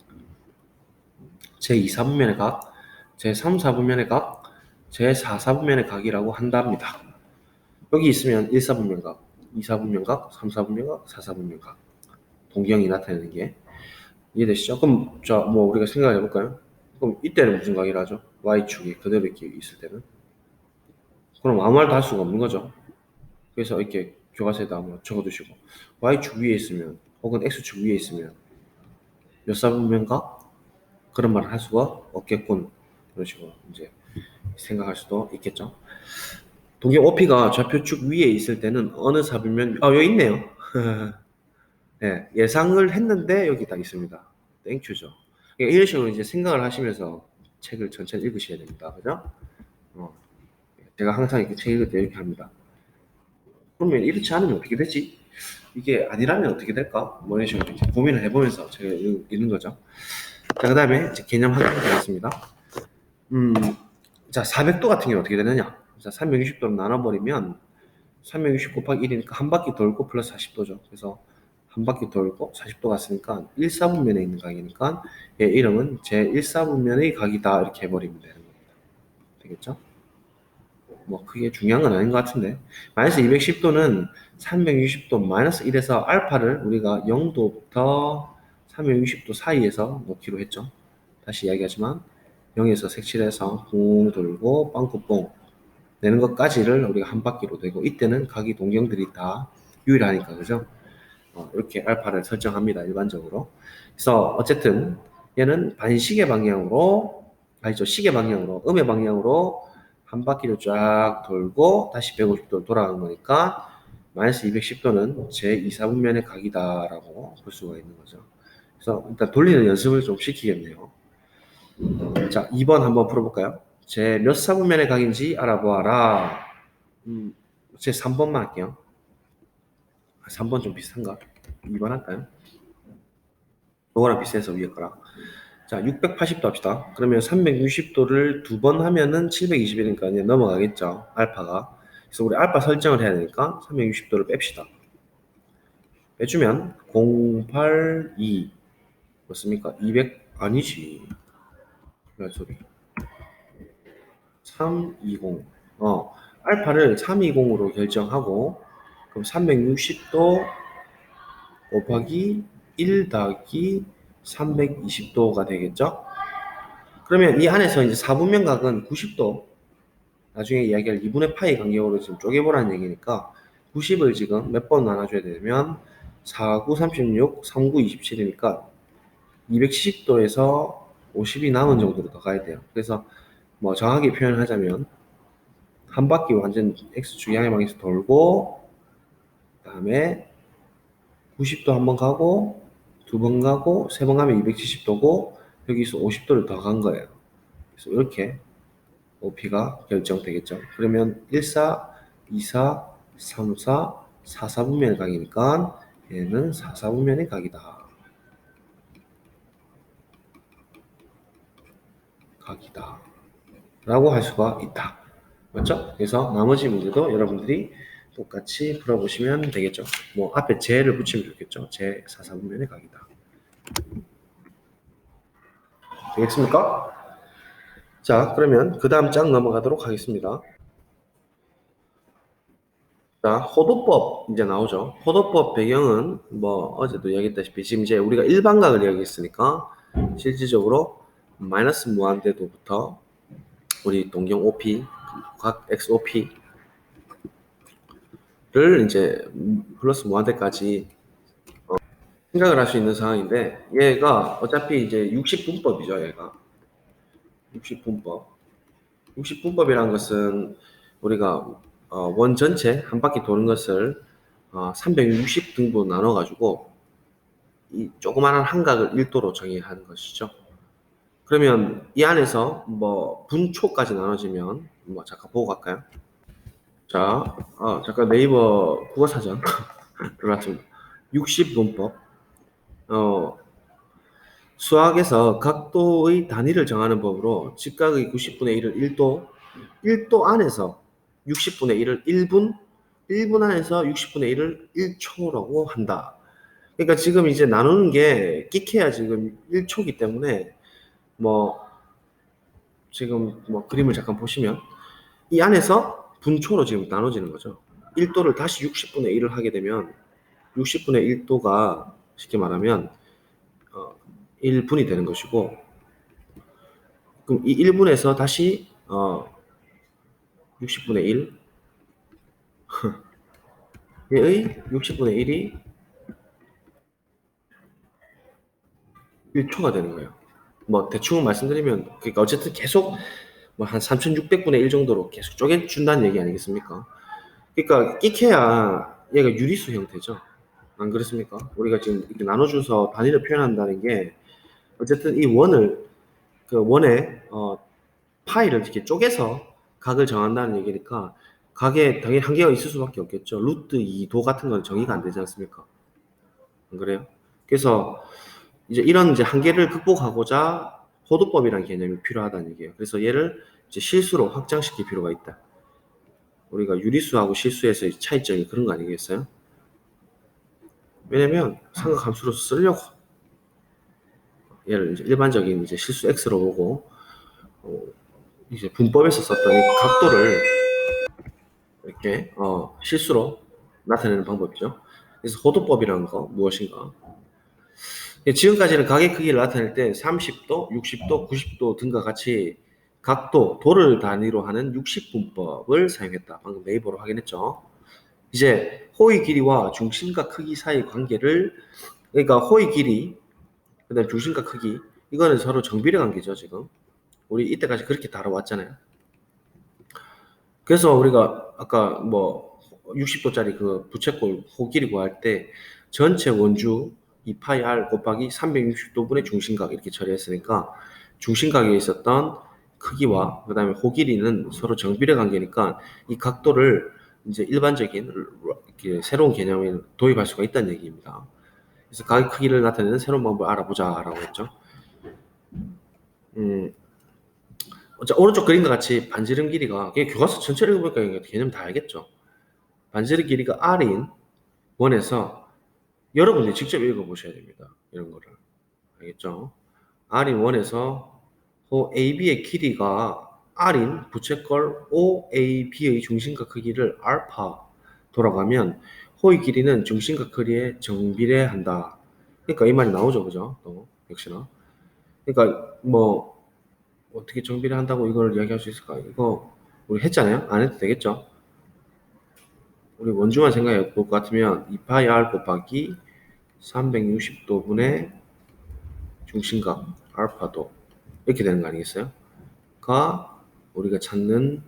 제2, 4분면의 각, 제3, 4분면의 각, 제4, 4분면의 각이라고 한답니다. 여기 있으면 1, 4분면 각, 2, 4분면 각, 3, 4분면 각, 4, 4분면 각 동경이 나타내는 게 이해되시죠? 그럼 뭐 우리가 생각해 볼까요? 그럼 이때는 무슨 각이라 하죠? Y축이 그대로 이렇게 있을 때는 그럼 아무 말도 할 수가 없는 거죠. 그래서 이렇게 교과서에다 한번 적어두시고 Y축 위에 있으면 혹은 X축 위에 있으면 몇 사분면각? 그런 말을 할 수가 없겠군. 그런 식으로 이제 생각할 수도 있겠죠. 동경 OP가 좌표축 위에 있을 때는 어느 사분면 여기 있네요. 네, 예상을 했는데 여기 딱 있습니다. 땡큐죠. 그러니까 이런 식으로 이제 생각을 하시면서 책을 천천히 읽으셔야 됩니다. 그죠? 제가 항상 이렇게 책 읽을 때 이렇게 합니다. 그러면 이렇지 않으면 어떻게 되지? 이게 아니라면 어떻게 될까? 뭐 이런 식으로 이제 고민을 해보면서 제가 읽는 거죠. 자, 그 다음에 이제 개념 확인하겠습니다. 자, 400도 같은 경우는 어떻게 되느냐? 자, 360도로 나눠버리면 360 곱하기 1이니까 한 바퀴 돌고 플러스 40도죠. 그래서 한 바퀴 돌고 40도 갔으니까 1, 4분면에 있는 각이니까 얘 이름은 제 1, 4분면의 각이다 이렇게 해버리면 되는 겁니다. 되겠죠? 뭐 크게 중요한 건 아닌 것 같은데, 마이너스 210도는 360도 마이너스 1에서 알파를 우리가 0도부터 360도 사이에서 놓기로 했죠. 다시 이야기하지만 0에서 색칠해서 붕 돌고 빵꾸뽕 내는 것까지를 우리가 한 바퀴로 되고, 이때는 각이 동경들이 다 유일하니까, 그죠? 이렇게 알파를 설정합니다, 일반적으로. 그래서 어쨌든 얘는 반시계 방향으로, 아니죠, 시계 방향으로, 음의 방향으로 한 바퀴를 쫙 돌고 다시 150도를 돌아가는 거니까 마이너스 210도는 제2, 4분면의 각이다라고 볼 수가 있는 거죠. 그래서 일단 돌리는 연습을 좀 시키겠네요. 자, 2번 한번 풀어볼까요? 제 몇 사분면의 각인지 알아보아라. 제 3번만 할게요. 3번 좀 비슷한가? 2번 할까요? 요거랑 비슷해서 위에 거랑. 자, 680도 합시다. 그러면 360도를 두 번 하면은 720이니까 이제 넘어가겠죠. 알파가. 그래서 우리 알파 설정을 해야 되니까 360도를 뺍시다. 빼주면 082 맞습니까? 200 아니지. 몇 소리. 320. 알파를 320으로 결정하고 그럼 360도 곱하기 1 더하기 320도가 되겠죠? 그러면 이 안에서 이제 4분면 각은 90도, 나중에 이야기할 2분의 파이 간격으로 지금 쪼개보라는 얘기니까 90을 지금 몇 번 나눠줘야 되면 4, 9, 36, 3, 9, 27이니까 270도에서 50이 남은 정도로 더 가야 돼요. 그래서 뭐 정확하게 표현을 하자면 한 바퀴 완전 X축 양해방에서 돌고 그 다음에 90도 한 번 가고 두 번 가고 세 번 가면 270도고 여기서 50도를 더 간 거예요. 그래서 이렇게 OP가 결정되겠죠. 그러면 14, 24, 34, 44분면의 각이니까 얘는 44분면의 각이다. 각이다. 라고 할 수가 있다. 맞죠? 그래서 나머지 문제도 여러분들이 똑같이 풀어보시면 되겠죠. 뭐 앞에 제를 붙이면 좋겠죠. 제 44분면의 각이다. 되겠습니까? 자, 그러면 그 다음 장 넘어가도록 하겠습니다. 자, 호도법 이제 나오죠. 호도법 배경은 뭐 어제도 이야기했다시피 지금 이제 우리가 일반각을 이야기했으니까 실질적으로 마이너스 무한대도부터 우리 동경 OP, 각 XOP를 이제 플러스 무한대까지 생각을 할 수 있는 상황인데, 얘가 어차피 이제 60분법이죠, 얘가. 60분법. 60분법이라는 것은 우리가 원 전체 한 바퀴 도는 것을 360등분 나눠가지고 이 조그마한 한각을 1도로 정의하는 것이죠. 그러면 이 안에서 뭐 분초까지 나눠지면 뭐 잠깐 보고 갈까요? 자, 잠깐 네이버 국어사전 들어왔습니다. 60분법. 수학에서 각도의 단위를 정하는 법으로 직각의 90분의 1을 1도, 1도 안에서 60분의 1을 1분, 1분 안에서 60분의 1을 1초라고 한다. 그러니까 지금 이제 나누는 게 끼케야 지금 1초기 때문에 뭐 지금 뭐 그림을 잠깐 보시면 이 안에서 분초로 지금 나눠지는 거죠. 1도를 다시 60분의 1을 하게 되면 60분의 1도가 쉽게 말하면 1분이 되는 것이고, 그럼 이 1분에서 다시 60분의 1의 60분의 1이 1초가 되는 거예요. 뭐 대충 말씀드리면 그러니까 어쨌든 계속 뭐 한 3600분의 1 정도로 계속 쪼개준다는 얘기 아니겠습니까? 그러니까 끼케야 얘가 유리수 형태죠. 안 그렇습니까? 우리가 지금 이렇게 나눠줘서 단위를 표현한다는 게 어쨌든 이 원을 그 원의 파이를 이렇게 쪼개서 각을 정한다는 얘기니까 각에 당연히 한계가 있을 수밖에 없겠죠. 루트 2도 같은 건 정의가 안 되지 않습니까? 안 그래요? 그래서 이제 이런 이제 한계를 극복하고자 호도법이라는 개념이 필요하다는 얘기예요. 그래서 얘를 이제 실수로 확장시킬 필요가 있다. 우리가 유리수하고 실수에서의 차이점이 그런 거 아니겠어요? 왜냐면 삼각함수로 쓰려고 얘를 이제 일반적인 이제 실수 x로 보고 이제 분법에서 썼던 이 각도를 이렇게 실수로 나타내는 방법이죠. 그래서 호도법이라는 거 무엇인가? 지금까지는 가게 크기를 나타낼 때 30도, 60도, 90도 등과 같이 각도, 도를 단위로 하는 60분법을 사용했다. 방금 네이버로 확인했죠. 이제 호의 길이와 중심과 크기 사이 관계를, 그러니까 호의 길이, 그다음 중심과 크기, 이거는 서로 정비례 관계죠. 지금 우리 이때까지 그렇게 다뤄왔잖아요. 그래서 우리가 아까 뭐 60도짜리 그 부채꼴 호 길이 구할 때 전체 원주 2파이 r 곱하기 360도분의 중심각 이렇게 처리했으니까 중심각에 있었던 크기와 그 다음에 호 길이는 서로 정비례 관계니까 이 각도를 이제 일반적인 이렇게 새로운 개념에 도입할 수가 있다는 얘기입니다. 그래서 가격 크기를 나타내는 새로운 방법을 알아보자라고 했죠. 오른쪽 그림과 같이 반지름 길이가 교과서 전체를 읽어보니까 개념 다 알겠죠. 반지름 길이가 r인 원에서 여러분들이 직접 읽어보셔야 됩니다. 이런 거를 알겠죠? r인 원에서 호 AB의 길이가 r인 부채꼴 OAB의 중심과 크기를 알파 돌아가면 호의 길이는 중심과 크기에 정비례한다. 그러니까 이 말이 나오죠, 그죠? 또 역시나. 그러니까 뭐 어떻게 정비를 한다고 이걸 이야기할 수 있을까? 이거 우리 했잖아요. 안 해도 되겠죠? 우리 원주만 생각해 볼 것 같으면 2파이 r 곱하기 360도분의 중심각 알파도 이렇게 되는 거 아니겠어요? 가 우리가 찾는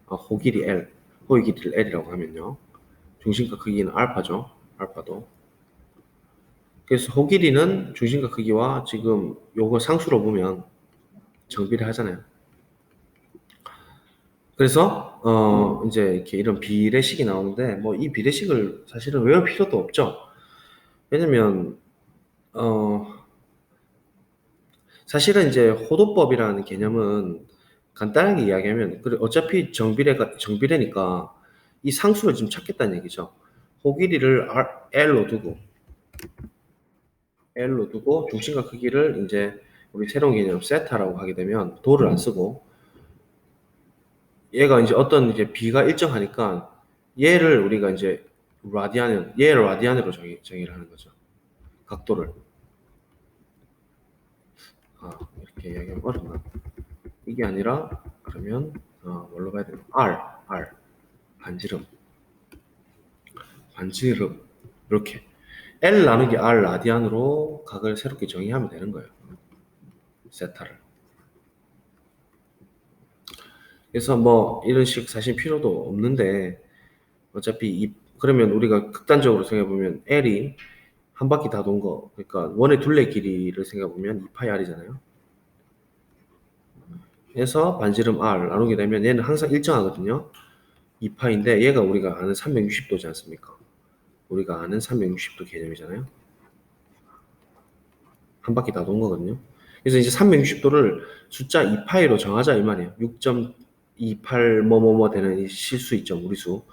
호 길이 L, 호의 길이를 L이라고 하면요. 중심각 크기는 알파죠. 알파도. 그래서 호 길이는 중심각 크기와 지금 요거 상수로 보면 정비를 하잖아요. 그래서 이제 이렇게 이런 비례식이 나오는데 뭐 이 비례식을 사실은 외울 필요도 없죠. 왜냐면 사실은 이제 호도법이라는 개념은 간단하게 이야기하면 그래 어차피 정비례니까 이 상수를 좀 찾겠다는 얘기죠. 호 길이를 L로 두고 중심과 크기를 이제 우리 새로운 개념 세타라고 하게 되면 도를 안 쓰고 얘가 이제 어떤 이제 B가 일정하니까 얘를 우리가 이제 얘를 라디안으로 정의를 하는 거죠. 각도를. 이렇게 이야기하면 어렵나? 이게 아니라 그러면 뭘로 봐야 되나? R 반지름 이렇게 L 나누기 R 라디안으로 각을 새롭게 정의하면 되는 거예요. 세타를. 그래서 뭐 이런 식 사실 필요도 없는데 어차피 그러면 우리가 극단적으로 생각해보면 L이 한 바퀴 다 돈 거, 그러니까 원의 둘레 길이를 생각해보면 2파이 R이잖아요. 그래서 반지름 R 나누게 되면 얘는 항상 일정하거든요. 2파인데 얘가 우리가 아는 360도지 않습니까? 우리가 아는 360도 개념이잖아요. 한 바퀴 다 돈 거거든요. 그래서 이제 360도를 숫자 2파이로 정하자 이 말이에요. 6.28 뭐뭐뭐 되는 이 실수 있죠, 무리수.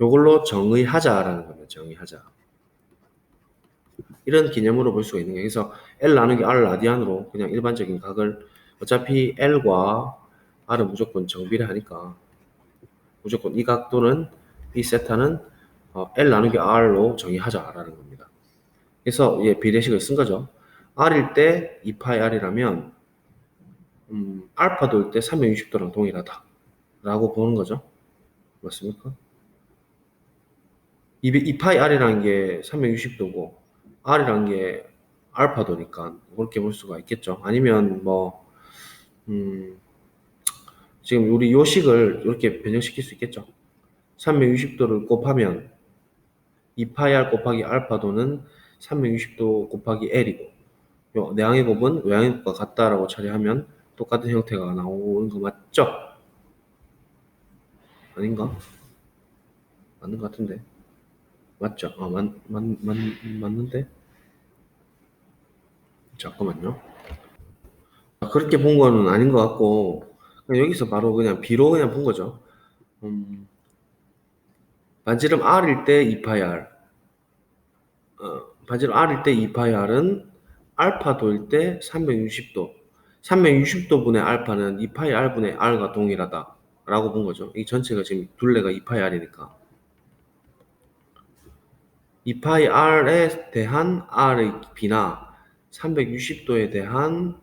요걸로 정의하자라는 겁니다. 정의하자. 이런 개념으로 볼 수가 있는 게 그래서 L 나누기 R 라디안으로 그냥 일반적인 각을 어차피 L과 R은 무조건 정비례하니까 무조건 이 각도는 이 세타는 L 나누기 R로 정의하자라는 겁니다. 그래서 비례식을 쓴 거죠. R일 때 2파이 R이라면 알파도일 때 360도랑 동일하다 라고 보는 거죠. 맞습니까? 2파이 R이라는 게 360도고 R이라는 게 알파도니까 그렇게 볼 수가 있겠죠. 아니면 뭐 지금 우리 요식을 이렇게 변형시킬 수 있겠죠. 360도를 곱하면 2파이 R 곱하기 알파도는 360도 곱하기 L이고 요 내항의 곱은 외항의 곱과 같다라고 처리하면 똑같은 형태가 나오는 거 맞죠? 아닌가? 맞는 것 같은데. 맞죠? 맞는데? 잠깐만요. 그렇게 본 거는 아닌 것 같고, 그냥 여기서 바로 그냥 B로 그냥 본 거죠. 반지름 R일 때 2파이 R. 반지름 R일 때 2파이 R은 알파도일 때 360도. 360도 분의 알파는 2파이 R분의 R과 동일하다. 라고 본 거죠. 이 전체가 지금 둘레가 2파이 r이니까 2파이 r에 대한 r의 b나 360도에 대한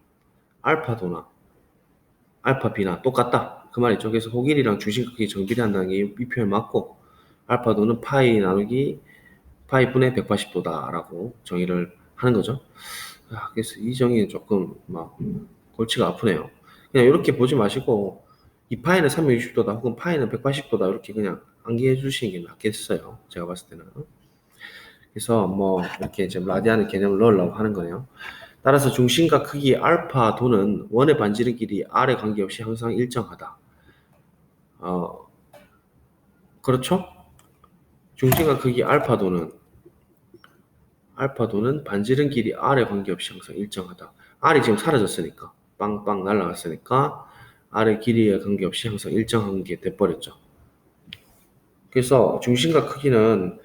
알파도나 알파 b나 똑같다 그 말이죠. 그래서 호길이랑 중심 크기 정비례한다는 게 이 표현 맞고, 알파도는 파이 나누기 파이 분의 180도다 라고 정의를 하는 거죠. 그래서 이 정의는 조금 막 골치가 아프네요. 그냥 이렇게 보지 마시고 이 파이는 360도다 혹은 파이는 180도다 이렇게 그냥 암기해 주시는 게 낫겠어요. 제가 봤을 때는. 그래서 뭐 이렇게 지금 라디안의 개념을 넣으려고 하는 거네요. 따라서 중심과 크기 알파 도는 원의 반지름 길이 r에 관계없이 항상 일정하다. 그렇죠? 중심과 크기 알파도는 반지름 길이 r에 관계없이 항상 일정하다. r이 지금 사라졌으니까, 빵빵 날아갔으니까 r의 길이에 관계없이 항상 일정한 게 돼버렸죠. 그래서 중심과 크기는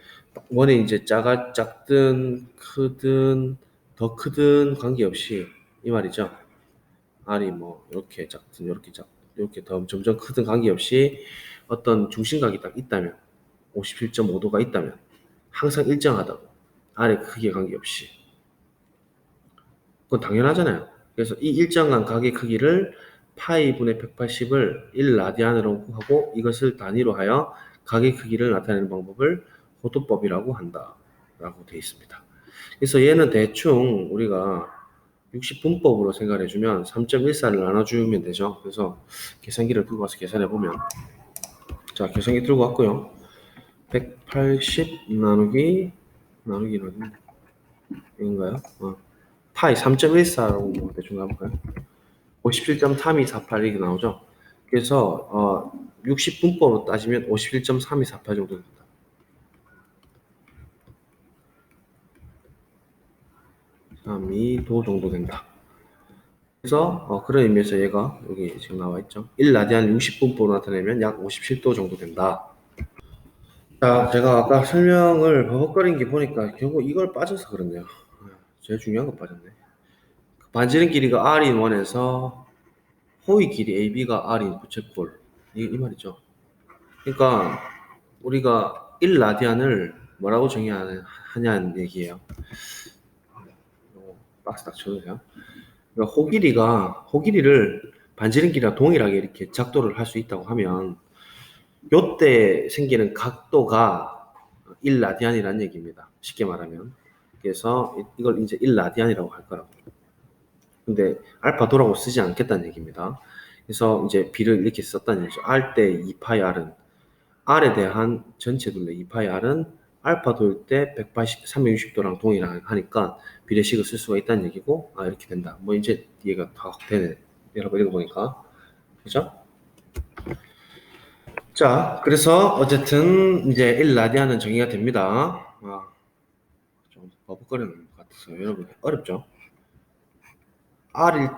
원이 이제 작든 크든 더 크든 관계없이 이 말이죠. r이 뭐 이렇게 작든 이렇게 더 점점 크든 관계없이 어떤 중심각이 딱 있다면 57.5도가 있다면 항상 일정하다고. r의 크기에 관계없이. 그건 당연하잖아요. 그래서 이 일정한 각의 크기를 파이 분의 180을 1라디안으로 하고 이것을 단위로 하여 각의 크기를 나타내는 방법을 호도법이라고 한다 라고 되어 있습니다. 그래서 얘는 대충 우리가 60분법으로 생각을 해주면 3.14를 나눠주면 되죠. 그래서 계산기를 들고 와서 계산해보면, 자, 계산기 들고 왔고요. 180 나누기는 이건가요? 파이 3.14라고 뭐 대충 가볼까요? 57.3248 이렇게 나오죠. 그래서 60분법으로 따지면 51.3248 정도 됩니다. 32도 정도 된다. 그래서 그런 의미에서 얘가 여기 지금 나와 있죠. 1라디안 60분법으로 나타내면 약 57도 정도 된다. 자, 제가 아까 설명을 버벅거린 게 보니까 결국 이걸 빠져서 그렇네요. 제일 중요한 거 빠졌네. 반지름 길이가 r인 원에서 호의 길이 AB가 r인 부채꼴. 이 말이죠. 그러니까 우리가 1라디안을 뭐라고 정의하냐는 얘기예요. 박스 딱 쳐주세요. 그러니까 호길이를 반지름 길이랑 동일하게 이렇게 작도를 할 수 있다고 하면 요때 생기는 각도가 1라디안이라는 얘기입니다. 쉽게 말하면. 그래서 이걸 이제 1라디안이라고 할 거라고. 근데 알파도라고 쓰지 않겠다는 얘기입니다. 그래서 이제 B를 이렇게 썼다는 얘기죠. R 때 2파이 R은 R에 대한 전체 둘레 2파이 R은 알파도일 때 360도랑 동일하니까 비례식을 쓸 수가 있다는 얘기고, 이렇게 된다. 뭐 이제 이해가 다 되네. 여러분 읽어보니까. 그죠? 자, 그래서 어쨌든 이제 1라디안은 정의가 됩니다. 좀 버벅거리는 것 같아서 여러분 어렵죠? R일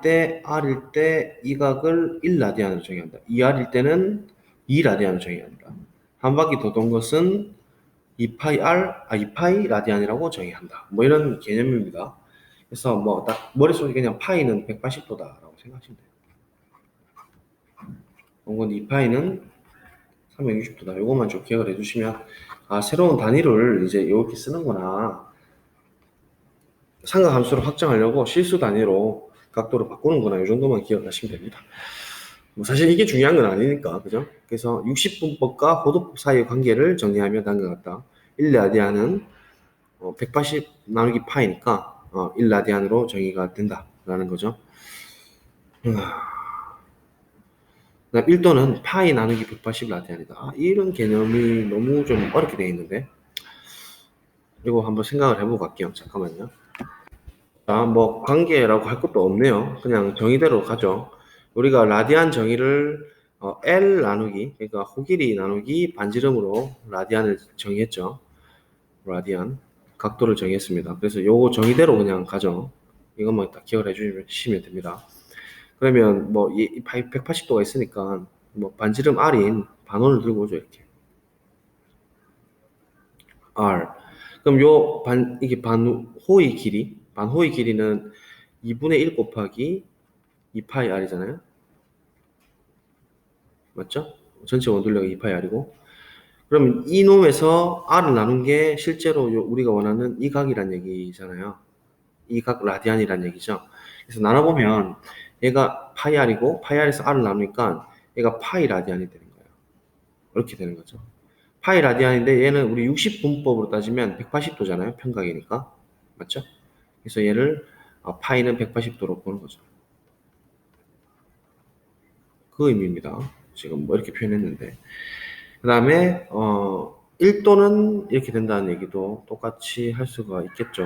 때 이 각을 1라디안으로 정의한다. 2R일 때는 2라디안으로 정의한다. 한 바퀴 더 돈 것은 2파이 라디안이라고 정의한다. 뭐 이런 개념입니다. 그래서 뭐 딱 머릿속에 그냥 파이는 180도다라고 생각하시면 돼요. 원건 2파이는 360도다. 요것만 좀 기억을 해주시면, 새로운 단위를 이제 이렇게 쓰는구나. 삼각함수를 확정하려고 실수 단위로 각도를 바꾸는구나. 이 정도만 기억하시면 됩니다. 뭐 사실 이게 중요한 건 아니니까, 그죠? 그래서 60분법과 호도법 사이의 관계를 정리하면 다음과 같다. 1라디안은 180 나누기 파이니까 1라디안으로 정의가 된다라는 거죠. 1도는 파이 나누기 180 라디안이다. 이런 개념이 너무 좀 어렵게 되어 있는데, 이거 한번 생각을 해보고 갈게요. 잠깐만요. 자, 뭐 관계라고 할 것도 없네요. 그냥 정의대로 가죠. 우리가 라디안 정의를 L 나누기, 그러니까 호길이 나누기 반지름으로 라디안을 정의했죠. 라디안 각도를 정의했습니다. 그래서 요거 정의대로 그냥 가죠. 이것만 딱 기억을 해주시면 됩니다. 그러면 뭐 180도가 있으니까 뭐 반지름 R인 반원을 들고 오죠. 이렇게 R. 그럼 이게 반호의 길이는 2분의 1 곱하기 2파이 R이잖아요. 맞죠? 전체 원동력이 2파이 R이고, 그러면 이 놈에서 R을 나눈 게 실제로 우리가 원하는 이 각이란 얘기잖아요. 이 각 라디안이란 얘기죠. 그래서 나눠보면 얘가 파이 R이고 파이 R에서 R을 나누니까 얘가 파이 라디안이 되는 거예요. 이렇게 되는 거죠. 파이 라디안인데 얘는 우리 60분법으로 따지면 180도잖아요. 평각이니까. 맞죠? 그래서 얘를 파이는 180도로 보는 거죠. 그 의미입니다. 지금 뭐 이렇게 표현했는데. 그 다음에 1도는 이렇게 된다는 얘기도 똑같이 할 수가 있겠죠.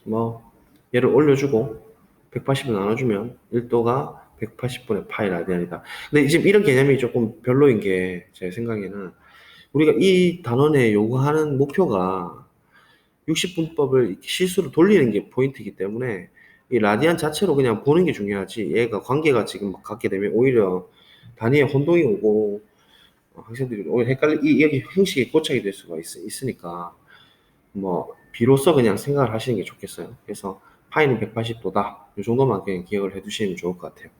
뭐 얘를 올려주고 180을 나눠주면 1도가 180분의 파이 라디안이다. 근데 지금 이런 개념이 조금 별로인 게 제 생각에는 우리가 이 단원에 요구하는 목표가 60분법을 실수로 돌리는 게 포인트이기 때문에 이 라디안 자체로 그냥 보는 게 중요하지, 얘가 관계가 지금 막 갖게 되면 오히려 단위에 혼동이 오고 학생들이 오히려 여기 형식이 고착이 될 수가 있으니까 뭐 비로소 그냥 생각을 하시는 게 좋겠어요. 그래서 파이는 180도다. 이 정도만 그냥 기억을 해두시면 좋을 것 같아요.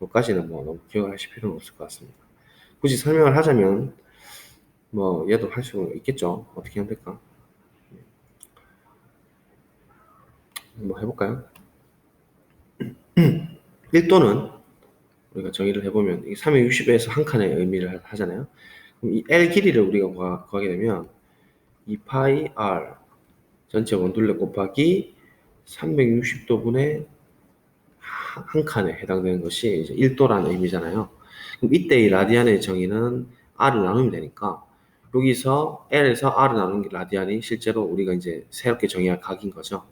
여기까지는 뭐 너무 기억을 하실 필요는 없을 것 같습니다. 굳이 설명을 하자면 뭐 얘도 할 수 있겠죠. 어떻게 하면 될까? 뭐 해볼까요? 1도는 우리가 정의를 해보면 360에서 한 칸의 의미를 하잖아요. 그럼 이 L 길이를 우리가 구하게 되면 2파이 R 전체 원둘레 곱하기 360도분의 한 칸에 해당되는 것이 이제 1도라는 의미잖아요. 그럼 이때 이 라디안의 정의는 R을 나누면 되니까 여기서 L에서 R을 나누는 게 라디안이 실제로 우리가 이제 새롭게 정의할 각인 거죠.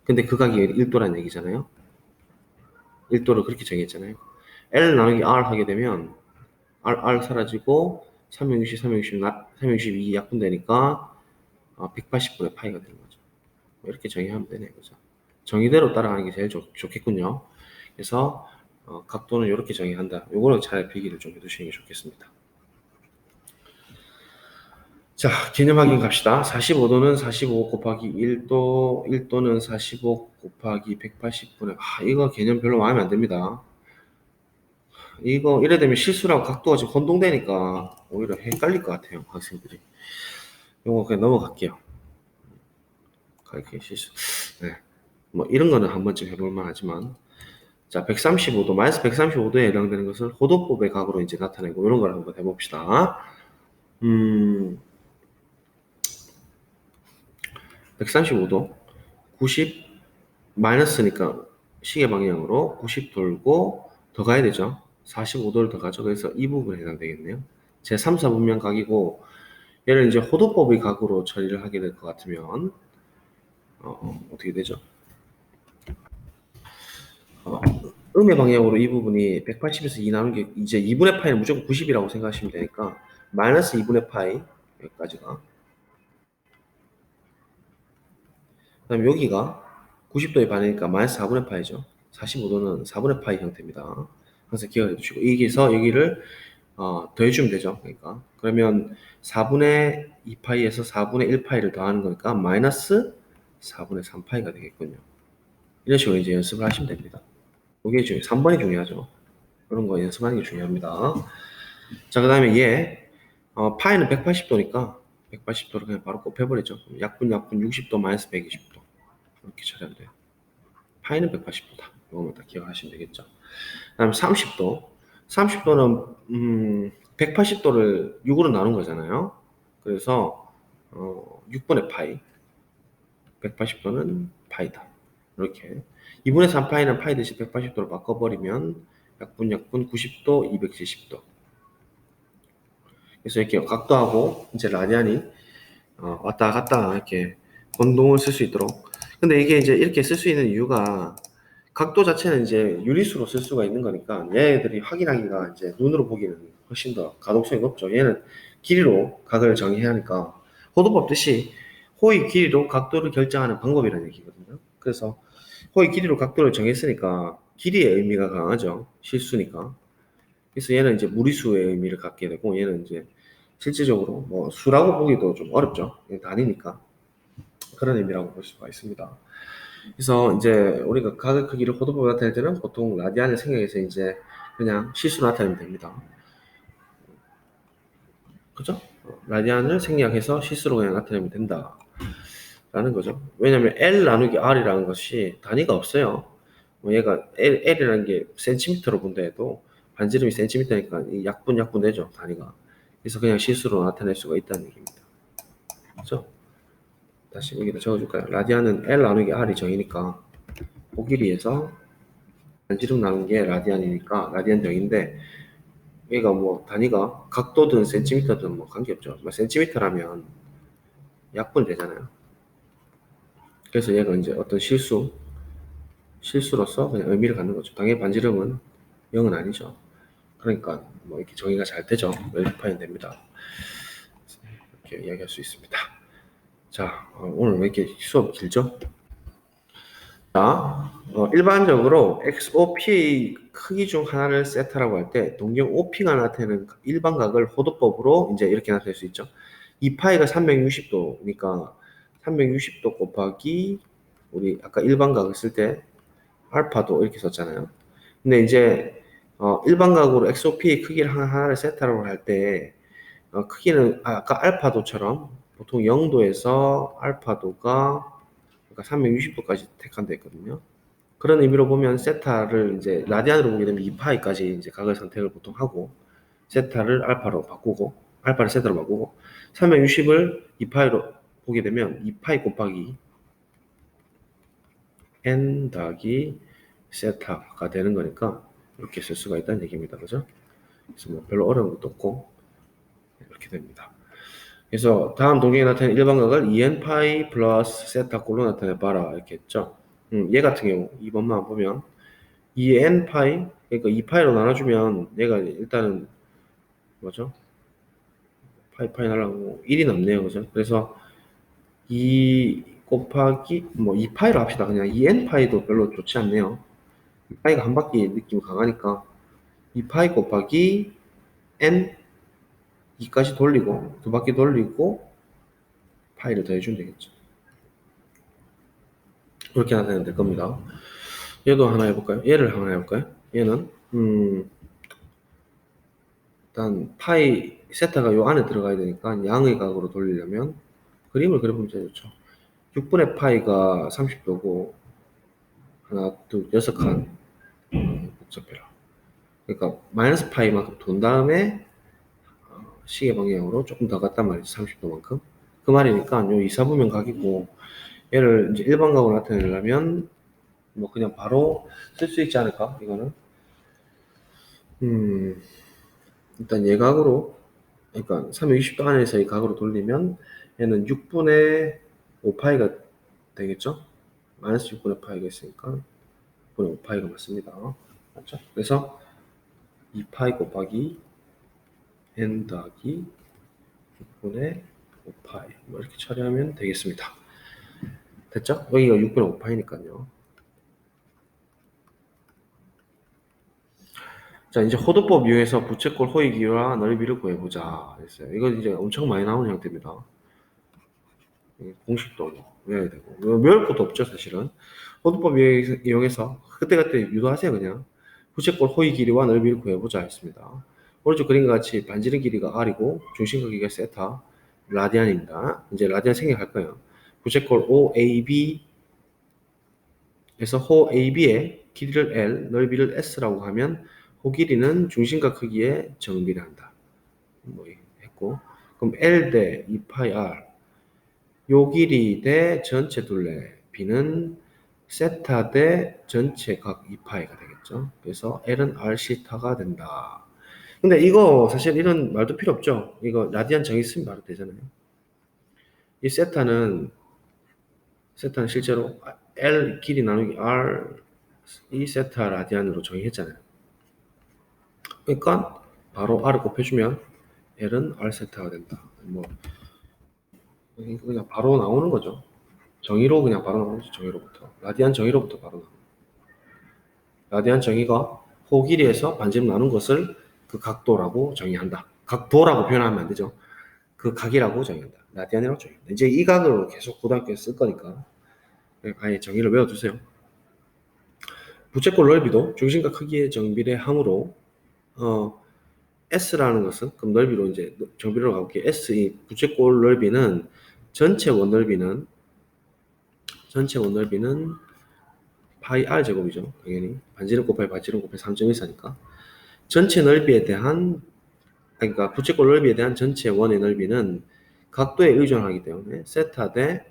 근데 그 각이 1도라는 얘기잖아요. 1도를 그렇게 정의했잖아요. L 나누기 R 하게 되면 R 사라지고 362 약분되니까 180분의 파이가 되는 거죠. 이렇게 정의하면 되네, 그죠? 정의대로 따라가는 게 제일 좋겠군요. 그래서 각도는 이렇게 정의한다. 요거는 차라리 필기를 좀 해두시는 게 좋겠습니다. 자, 개념 확인 갑시다. 45도는 45 곱하기 1도, 1도는 45 곱하기 180분의, 이거 개념 별로 마음에 안 듭니다. 이거 이래 되면 실수랑 각도가 지금 혼동되니까 오히려 헷갈릴 것 같아요, 학생들이. 요거 그냥 넘어갈게요. 가르쳐 실수. 네. 뭐 이런 거는 한 번쯤 해볼 만하지만, 자, 135도, 마이너스 135도에 해당되는 것을 호도법의 각으로 이제 나타내고 이런 걸 한번 해봅시다. 135도, 90 마이너스니까 시계 방향으로 90 돌고 더 가야 되죠. 45도를 더 가죠. 그래서 이 부분에 해당되겠네요. 제 3, 4분면 각이고 얘를 이제 호도법의 각으로 처리를 하게 될 것 같으면 어떻게 되죠? 음의 방향으로 이 부분이 180에서 2 나눈 게 이제 2분의 파이는 무조건 90이라고 생각하시면 되니까 마이너스 2분의 파이 여기까지가, 그 다음에 여기가 90도에 반이니까 마이너스 4분의 파이죠. 45도는 4분의 파이 형태입니다. 그래서 기억해 두시고 여기서 여기를 더해주면 되죠. 그러니까 그러면 4분의 2파이에서 4분의 1파이를 더하는 거니까 마이너스 4분의 3파이가 되겠군요. 이런 식으로 이제 연습을 하시면 됩니다. 이게 3번이 중요하죠. 그런 거 연습하는 게 중요합니다. 자, 그 다음에 얘 파이는 180도니까 180도를 그냥 바로 곱해버리죠. 약분 60도 마이너스 120도 이렇게 처리하면 돼요. 파이는 180도다. 이거만 다 기억하시면 되겠죠. 그 다음에 30도. 30도는 180도를 6으로 나눈 거잖아요. 그래서 6분의 파이, 180도는 파이다. 이렇게 2분의 3파이는 파이 대신 180도로 바꿔버리면 약분 90도, 270도. 그래서 이렇게 각도하고 이제 라디안이 왔다 갔다 이렇게 혼동을 쓸 수 있도록. 근데 이게 이제 이렇게 쓸 수 있는 이유가 각도 자체는 이제 유리수로 쓸 수가 있는 거니까 얘네들이 확인하기가 이제 눈으로 보기는 훨씬 더 가독성이 높죠. 얘는 길이로 각을 정의해야 하니까 호도법 뜻이 호의 길이로 각도를 결정하는 방법이라는 얘기거든요. 그래서 호의 길이로 각도를 정했으니까 길이의 의미가 강하죠. 실수니까. 그래서 얘는 이제 무리수의 의미를 갖게 되고 얘는 이제 실질적으로 뭐 수라고 보기도 좀 어렵죠. 단위니까. 그런 의미라고 볼 수가 있습니다. 그래서 이제 우리가 각의 크기를 호도법으로 나타낼 때는 보통 라디안을 생각해서 이제 그냥 실수로 나타내면 됩니다. 그죠? 라디안을 생략해서 실수로 그냥 나타내면 된다. 라는 거죠. 왜냐면 L 나누기 R이라는 것이 단위가 없어요. 뭐 얘가 L이라는 게 센티미터로 본다 해도 반지름이 센티미터니까 이 약분 되죠, 단위가. 그래서 그냥 실수로 나타낼 수가 있다는 얘기입니다. 그죠? 다시 여기다 적어줄까요? 라디안은 L 나누기 R이 정이니까 고길이에서 반지름 나눈 게 라디안이니까 라디안 정인데 얘가 뭐 단위가 각도든 센티미터든 뭐 관계없죠. 뭐 센티미터라면 약분 되잖아요. 그래서 얘가 이제 어떤 실수로서 그냥 의미를 갖는 거죠. 당연히 반지름은 0은 아니죠. 그러니까 뭐 이렇게 정의가 잘 되죠. 웰파이는 됩니다. 이렇게 이야기할 수 있습니다. 자, 오늘 왜 이렇게 수업 길죠? 자, 일반적으로 XOP 크기 중 하나를 세타라고 할 때 동경 OP가 나타내는 일반각을 호도법으로 이제 이렇게 나타낼 수 있죠. 이 파이가 360도니까 360도 곱하기 우리 아까 일반각을 쓸 때 알파도 이렇게 썼잖아요. 근데 이제 일반각으로 XOP 크기를 하나를 세타라고 할 때 크기는 아까 알파도처럼 보통 0도에서 알파도가 그러니까 360도까지 택한다 했거든요. 그런 의미로 보면 세타를 이제 라디안으로 보게 되면 2파이까지 이제 각을 선택을 보통 하고 세타를 알파로 바꾸고 알파를 세타로 바꾸고 360을 2파이로 보게 되면 2파이 곱하기 n 더하기 세타가 되는 거니까 이렇게 쓸 수가 있다는 얘기입니다. 그죠? 그래서 뭐 별로 어려운 것도 없고 이렇게 됩니다. 그래서 다음 동경에 나타낸 일반각을 2n파이 플러스 세타 꼴로 나타내봐라 이렇게 했죠. 얘 같은 경우 2번만 보면 2n파이 그러니까 2파이로 나눠주면 얘가 일단은 뭐죠? 파이 날라가고 1이 남네요. 그죠? 그래서 2 곱하기 뭐 2파이로 합시다. 그냥 2n파이도 별로 좋지 않네요. 파이가 한 바퀴 느낌이 강하니까 2파이 곱하기 n 2까지 돌리고 두 바퀴 돌리고 파이를 더해주면 되겠죠. 그렇게 나타내면 될 겁니다. 얘도 하나 해볼까요? 얘를 하나 해볼까요? 얘는 일단 파이 세타가 요 안에 들어가야 되니까 양의 각으로 돌리려면 그림을 그려보면 되죠. 6분의 파이가 30도고 하나, 둘, 6칸 복잡해라. 그러니까 마이너스 파이만큼 돈 다음에 시계 방향으로 조금 더 갔단 말이죠. 30도만큼. 그 말이니까 요 2, 4분면 각이고 얘를 이제 일반각으로 나타내려면 뭐 그냥 바로 쓸 수 있지 않을까? 이거는 일단 얘각으로 그러니까 360도 안에서의 각으로 돌리면 얘는 6분의 5파이가 되겠죠? 마이너스 6분의 파이가 있으니까 6분의 5파이가 맞습니다. 맞죠? 그래서 2파이 곱하기 n 더하기 6분의 5파이 뭐 이렇게 처리하면 되겠습니다. 됐죠? 여기가 6분의 5파이니까요. 자, 이제 호도법 이용해서 부채꼴 호의 기와 넓이를 구해보자 했어요. 이거 이제 엄청 많이 나오는 형태입니다. 공식도 외워야 되고 외울 것도 없죠 사실은. 호도법 이용해서 그때그때 유도하세요. 그냥 부채꼴 호의 길이와 넓이를 구해보자 했습니다. 오른쪽 그림과 같이 반지름 길이가 r이고 중심 크기가 세타 라디안입니다. 이제 라디안 생략할 거예요. 부채꼴 OAB에서 호 AB의 길이를 L, 넓이를 S라고 하면 호 길이는 중심과 크기에 정비례한다. 뭐 했고 그럼 L 대 2파이 R 요 길이 대 전체 둘레 B는 세타 대 전체 각 2파이가 되겠죠. 그래서 L은 R 시타가 된다. 근데 이거 사실 이런 말도 필요 없죠. 이거 라디안 정의 쓰면 바로 되잖아요. 이 세타는 실제로 L 길이 나누기 R 이 세타 라디안으로 정의했잖아요. 그러니까 바로 R을 곱해주면 L은 R 세타가 된다. 뭐 그냥 바로 나오는 거죠. 정의로 그냥 바로 나오는 거죠. 정의로부터. 라디안 정의로부터 바로 나오는 거죠. 라디안 정의가 호 길이에서 반지름 나눈 것을 그 각도라고 정의한다. 각도라고 표현하면 안 되죠. 그 각이라고 정의한다. 라디안이라고 정의한다. 이제 이 각으로 계속 고등학교에 쓸 거니까 아예 정의를 외워두세요. 부채꼴 넓이도 중심과 크기의 정비례함으로 S라는 것은 그럼 넓이로 이제 정비례로 가볼게요. S 이 부채꼴 넓이는 전체 원넓이는 파이 r 제곱이죠. 당연히 반지름 곱하기 반지름 곱하기 3.14니까 전체 넓이에 대한 그러니까 부채꼴 넓이에 대한 전체 원의 넓이는 각도에 의존하기 때문에 세타 대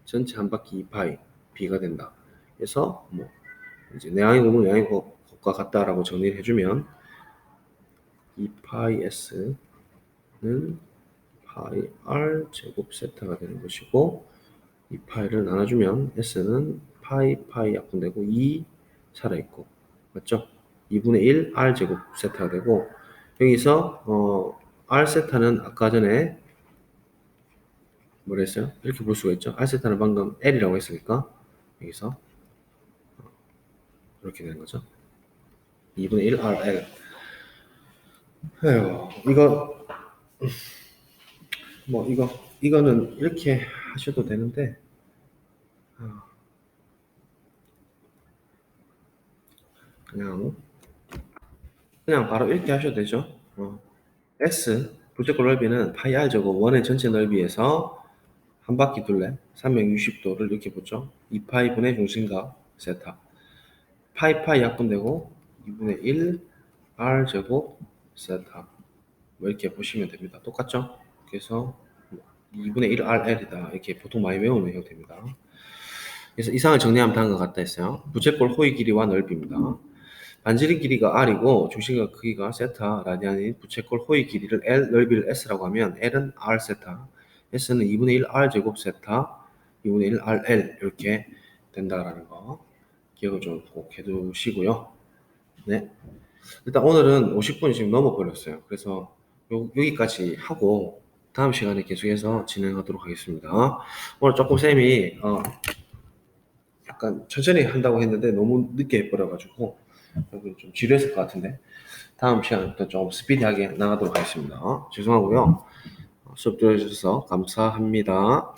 전체 한 바퀴 2파이 b가 된다. 그래서 뭐 이제 내향의 곱은 내향의 곱과 같다라고 정리를 해주면 2파이 s는 파이 r 제곱 세타가 되는 것이고 이 파이를 나눠주면 s는 파이 약분되고 2 살아있고 맞죠? 2분의 1 r 제곱 세타가 되고 여기서 r 세타는 아까 전에 뭐라 했어요? 이렇게 볼 수가 있죠. r 세타는 방금 l이라고 했으니까 여기서 이렇게 되는 거죠. 2분의 1 rl 이거 뭐 이거는 이렇게 하셔도 되는데 그냥 바로 이렇게 하셔도 되죠. S 부채꼴 넓이는 파이 r 제곱 원의 전체 넓이에서 한 바퀴 둘레 360도를 이렇게 보죠. 2파이 분의 중심각 세타 파이 약분되고 2분의 1 r 제곱 세타 뭐 이렇게 보시면 됩니다. 똑같죠? 그래서 2분의 1 rl이다 이렇게 보통 많이 외우는 형태입니다. 그래서 이상을 정리하면 다음과 같다 했어요. 부채꼴 호의 길이와 넓이입니다. 반지름 길이가 r이고 중심각 크기가 세타 라디안인 부채꼴 호의 길이를 l, 넓이를 s라고 하면 l은 r 세타, s는 2분의 1 r 제곱 세타, 2분의 1 rl 이렇게 된다라는 거 기억을 좀 꼭 해두시고요. 네. 일단 오늘은 50분이 지금 넘어버렸어요. 그래서 여기까지 하고 다음 시간에 계속해서 진행하도록 하겠습니다. 오늘 조금 쌤이 약간 천천히 한다고 했는데 너무 늦게 해버려가지고 좀 지루했을 것 같은데 다음 시간부터 좀 스피디하게 나가도록 하겠습니다. 죄송하고요. 수업 들어주셔서 감사합니다.